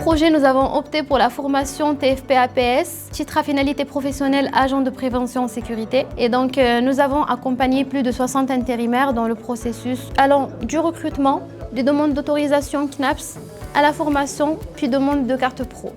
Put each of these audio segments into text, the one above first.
projet, nous avons opté pour la formation TFP-APS, titre à finalité professionnelle agent de prévention en sécurité. Et donc, nous avons accompagné plus de 60 intérimaires dans le processus allant du recrutement, des demandes d'autorisation CNAPS, à la formation, puis demande de carte pro.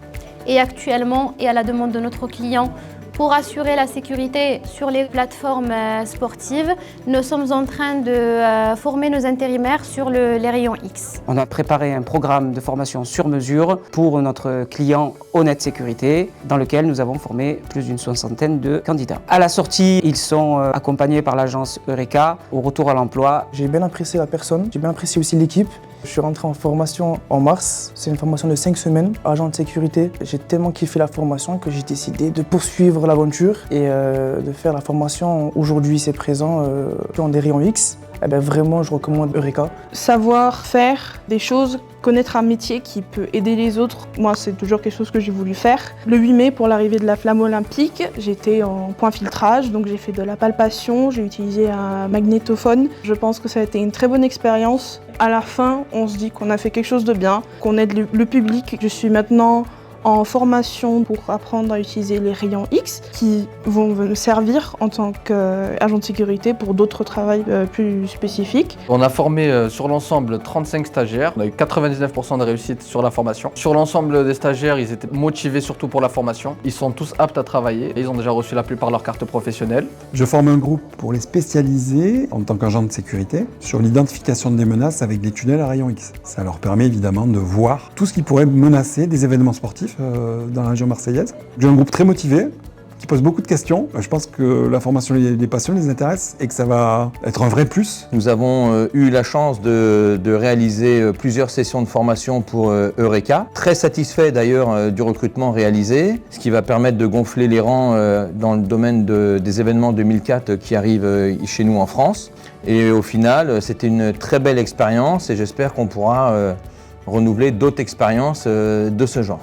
Et actuellement, et à la demande de notre client, pour assurer la sécurité sur les plateformes sportives, nous sommes en train de former nos intérimaires sur les rayons X. On a préparé un programme de formation sur mesure pour notre client Honnête Sécurité, dans lequel nous avons formé plus d'une soixantaine de candidats. À la sortie, ils sont accompagnés par l'agence Eureka au retour à l'emploi. J'ai bien apprécié la personne, j'ai bien apprécié aussi l'équipe. Je suis rentré en formation en mars, c'est une formation de 5 semaines, agent de sécurité. J'ai tellement kiffé la formation que j'ai décidé de poursuivre l'aventure et de faire la formation. Aujourd'hui, c'est présent dans des rayons X. Eh ben, vraiment, je recommande Eureka. Savoir faire des choses, connaître un métier qui peut aider les autres, moi c'est toujours quelque chose que j'ai voulu faire. Le 8 mai, pour l'arrivée de la flamme olympique, j'étais en point filtrage, donc j'ai fait de la palpation, j'ai utilisé un magnétophone. Je pense que ça a été une très bonne expérience. À la fin, on se dit qu'on a fait quelque chose de bien, qu'on aide le public. Je suis maintenant en formation pour apprendre à utiliser les rayons X qui vont me servir en tant qu'agent de sécurité pour d'autres travaux plus spécifiques. On a formé sur l'ensemble 35 stagiaires, on a eu 99% de réussite sur la formation. Sur l'ensemble des stagiaires, ils étaient motivés surtout pour la formation. Ils sont tous aptes à travailler et ils ont déjà reçu la plupart leur carte professionnelle. Je forme un groupe pour les spécialiser en tant qu'agent de sécurité sur l'identification des menaces avec les tunnels à rayons X. Ça leur permet évidemment de voir tout ce qui pourrait menacer des événements sportifs dans la région marseillaise. J'ai un groupe très motivé qui pose beaucoup de questions. Je pense que la formation les passionne, les intéresse et que ça va être un vrai plus. Nous avons eu la chance de réaliser plusieurs sessions de formation pour Eureka. Très satisfait d'ailleurs du recrutement réalisé, ce qui va permettre de gonfler les rangs dans le domaine des événements 2004 qui arrivent chez nous en France. Et au final, c'était une très belle expérience et j'espère qu'on pourra renouveler d'autres expériences de ce genre.